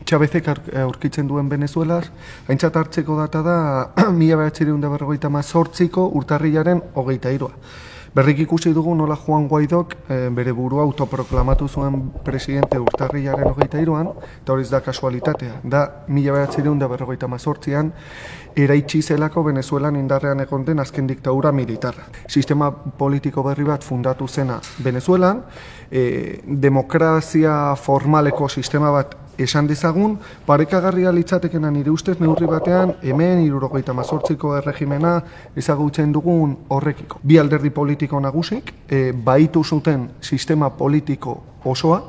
Chavezek aurkitzen duen Venezuelaz, aintzat hartzeko data da 1958ko urtarrilaren 23. Berrik ikusi dugu nola Juan Guaidok bere burua autoproklamatu zuen presidente urtarrilaren 23an, eta hori ez da kasualitatea, da 1958an eraitsi zelako Venezuelan indarrean egon den azken diktadura militarra. Sistema politiko berri bat fundatu zena Venezuelan, demokrazia formaleko sistema bat esan dezagun, parekagarria litzatekena nire ustez neurri batean hemen 78ko erregimena ezagutzen dugun horrekiko. Bi alderdi politiko nagusik baitu zuten sistema politiko osoa,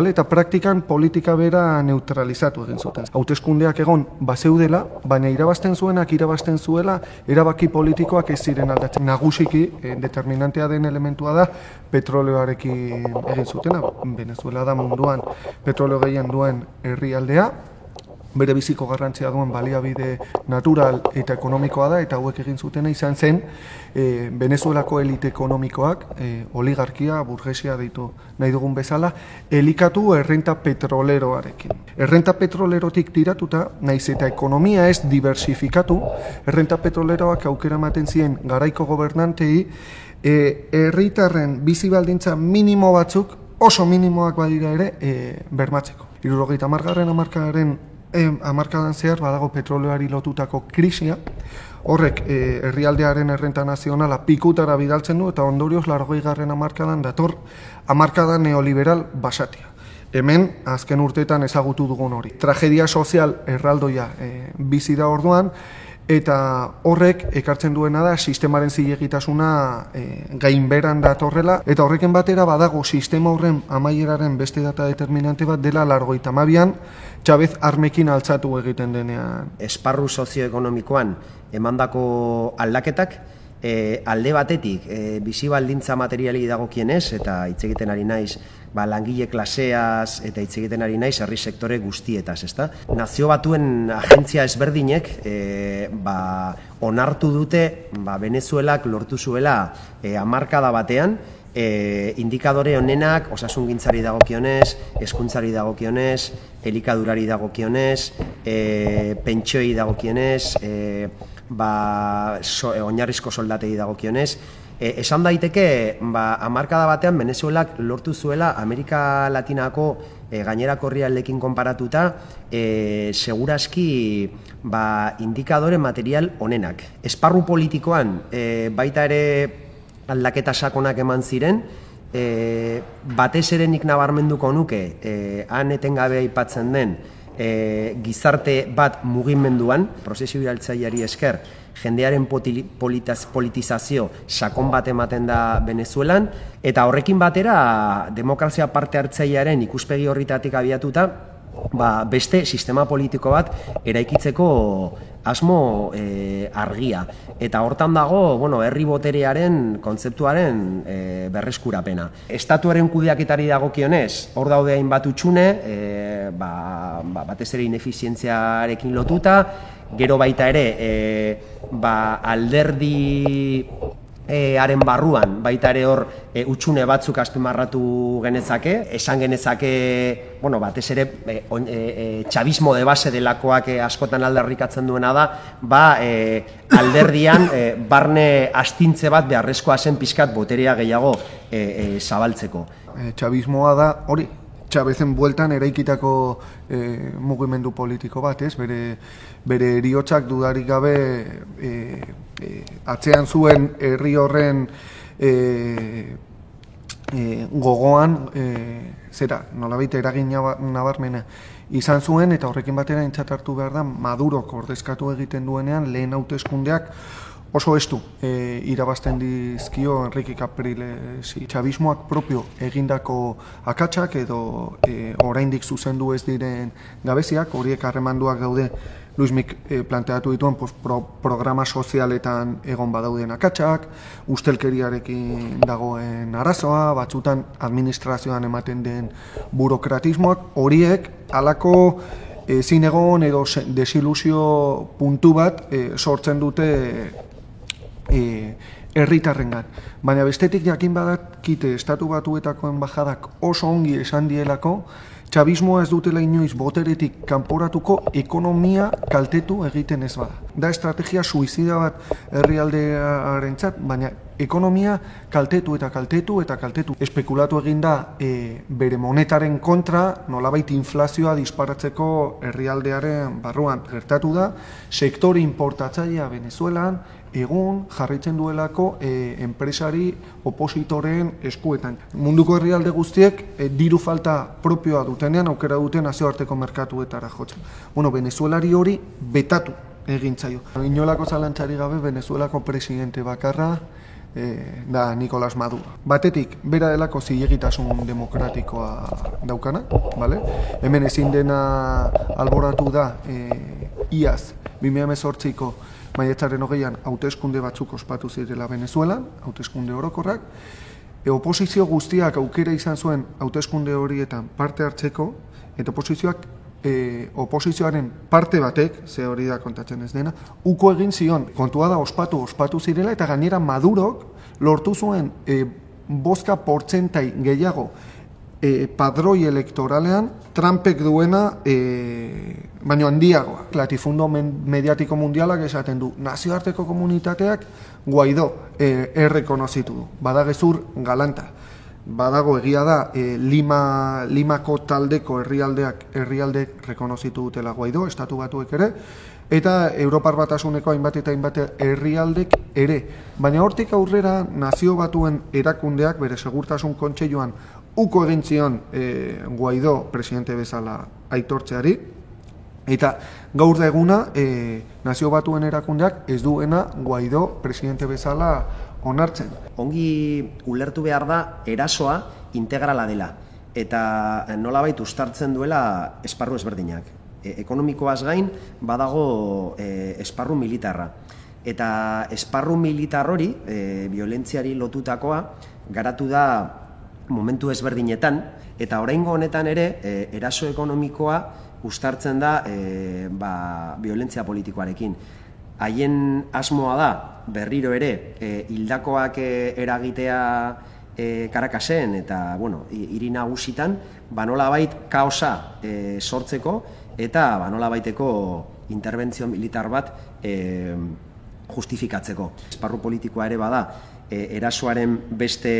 eta praktikan politika bera neutralizatu egin zuten. Hauteskundeak egon bazeudela, baina irabazten zuela, erabaki politikoak ez ziren aldatzen. Nagusiki, determinantea den elementua da, petroleoarekin egin zutena. Venezuela da munduan petroleo gehien duen herrialdea, bere biziko garrantzia duen baliabide natural eta ekonomikoa da, eta hauek egin zutena izan zen Venezuelako elite ekonomikoak, oligarkia, burgesia deitu nahi dugun bezala, elikatu errenta petroleroarekin. Errenta petrolerotik tiratuta, naiz eta ekonomia ez diversifikatu, errenta petroleroak aukera ematen ziren garaiko gobernantei, herritarren bizi baldintza minimo batzuk, oso minimoak badira ere, bermatzeko. 70. Hamarkadan zehar badago petroleoari lotutako krisia, horrek herrialdearen errenta nazionala pikutara bidaltzen du eta ondorioz 80. hamarkadan dator hamarkada neoliberal basatia. Hemen azken urteetan ezagutu dugun hori. Tragedia sozial erraldoia bizi da orduan, eta horrek ekartzen duena da sistemaren zilegitasuna gainberan datorrela, eta horrekin batera badago sistema horren amaieraren beste data determinante bat dela 82an Chavez armekin altzatu egiten denean. Esparru sozioekonomikoan emandako aldaketak, alde batetik bizi baldintza materiali dagokienez, eta hitz egiten ari naiz langile klaseaz eta hitz egiten ari naiz herri sektore guztietaz, ezta? Nazio Batuen agentzia ezberdinek onartu dute Venezuelak lortu zuela hamarkada batean indikadore honenak osasungintzari dagokionez, hezkuntzari dagokionez, elikadurari dagokionez, pentsioei dagokionez, oinarrizko soldatei dagokionez. Esan daiteke, hamarkada batean Venezuelak lortu zuela Amerika Latinako gainerako herrialdeekin konparatuta segurazki indikadore material honenak. Esparru politikoan baita ere aldaketa sakonak eman ziren, batez ere nik nabarmenduko nuke, han etengabe aipatzen den gizarte bat mugimenduan, prozesu iraultzaileari esker, jendearen politizazio sakon bat ematen da Venezuelan, eta horrekin batera demokrazia parte hartzailearen ikuspegi horretatik abiatuta, beste sistema politiko bat eraikitzeko asmo argia. Eta hortan dago, herri boterearen kontzeptuaren berreskurapena. Estatuaren kudeaketari dagokionez, hor daude hainbat hutsune, batez ere inefizientziarekin lotuta, gero baita ere alderdi haren barruan, baita ere hor hutsune batzuk azpimarratu genezake, esan genezake, batez ere txabismo de base delakoak askotan aldarrikatzen duena da, alderdian barne astintze bat beharrezkoa zen pixkat boterea gehiago zabaltzeko. Txabismoa da hori, Chavezen bueltan eraikitako mugimendu politiko bat, bere heriotzak dudarik gabe atzean zuen herri horren gogoan nolabait eragin nabarmena izan zuen, eta horrekin batera aintzat hartu behar da Madurok ordezkatu egiten duenean lehen hauteskundeak oso estu irabazten dizkio Enrique Caprilesi. Txabismoak propio egindako akatsak edo oraindik zuzendu ez diren gabeziak, horiek harremanduak daude Luismik planteatu dituen programa sozialetan egon badauden akatsak, ustelkeriarekin dagoen arazoa, batzutan administrazioan ematen den burokratismoak, horiek halako ezin egon edo desilusio puntu bat sortzen dute herritarrengan. Baina bestetik jakin badakite Estatu Batuetako enbajadak oso ongi esan dielako Txabismoa ez dutela inoiz boteretik kanporatuko ekonomia kaltetu egiten ez bada. Da estrategia suizida bat herrialdearentzat, baina ekonomia kaltetu eta kaltetu eta kaltetu. Espekulatu egin da bere monetaren kontra, nolabait inflazioa disparatzeko herrialdearen barruan. Gertatu da, sektore importatzailea Venezuelan egun jarraitzen duelako enpresari opositoren eskuetan. Munduko herrialde guztiek diru falta propioa dutenean aukera duten nazioarteko merkatuetara jotzen. Venezuelari hori betatu egin zaio. Inolako zalantzari gabe Venezuelako presidente bakarra da Nicolás Maduro. Batetik, bera delako zilegitasun demokratikoa daukana, bale? Hemen ezin dena alboratu da iaz 2018ko maiatzaren 20an hauteskunde batzuk ospatu zirela Venezuelan, hauteskunde orokorrak. Oposizio guztiak aukera izan zuen hauteskunde horietan parte hartzeko, eta oposizioaren parte batek, ze hori da kontatzen ez dena, uko egin zion, kontua da ospatu zirela, eta gainera Madurok lortu zuen bozka portzentai gehiago padroi elektoralean Trumpek duena baino handiagoa. Latifundo mediatiko mundialak esaten du, nazioarteko komunitateak Guaidó errekonozitu du. Badagezur galanta. Badago egia da Limako taldeko herrialdeek rekonozitu dutela Guaidó, estatu batuek ere, eta Europar Batasuneko hainbat eta hainbat herrialdek ere. Baina hortik aurrera nazio batuen erakundeak bere segurtasun kontseiluan uko egin zion Guaidó presidente bezala aitortzeari, eta gaur da eguna nazio batuen erakundeak ez duena Guaidó presidente bezala onartzen. Ongi ulertu behar da erasoa integrala dela, eta nolabait uztartzen duela esparru ezberdinak. Ekonomikoaz gain badago esparru militarra. Eta esparru militar hori, biolentziari lotutakoa, garatu da momentu ezberdinetan, eta oraingo honetan ere eraso ekonomikoa uztartzen da biolentzia politikoarekin. Haien asmoa da, berriro ere, hildakoak eragitea Caracas'en eta hiri nagusitan, nolabait kaosa sortzeko eta nolabaiteko interbentzio militar bat justifikatzeko. Esparru politikoa ere bada, erasoaren beste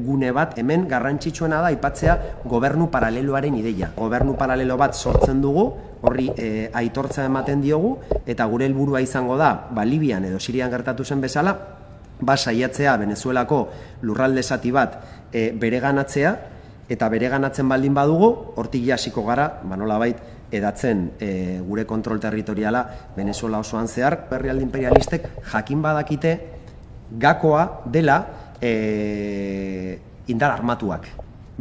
gune bat, hemen garrantzitsuena da aipatzea gobernu paraleloaren ideia. Gobernu paralelo bat sortzen dugu, horri aitortza ematen diogu, eta gure helburua izango da, Libian edo Sirian gertatu zen bezala, saiatzea Venezuelako lurralde zati bat bereganatzea, eta bereganatzen baldin badugu, hortik hasiko gara, nolabait edatzen gure kontrol territoriala Venezuela osoan zehar. Herrialde imperialistek jakin badakite gakoa dela indar armatuak.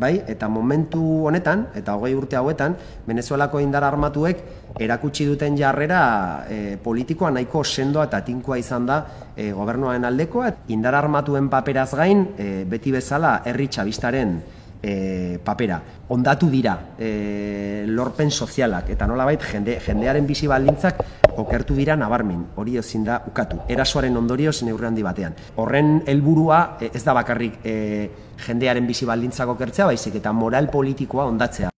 Eta momentu honetan, eta 20 urte hauetan, Venezuelako indar armatuek erakutsi duten jarrera politikoa nahiko sendoa eta tinkoa izan da gobernuaren aldekoa. Indar armatuen paperaz gain, beti bezala herri txabistaren papera. Ondatu dira lorpen sozialak, eta nolabait jendearen bizi baldintzak okertu dira nabarmen, hori ezin da ukatu. Erasoaren ondorioz neurri handi batean. Horren helburua ez da bakarrik jendearen bizi baldintzak okertzea, baizik eta moral politikoa hondatzea.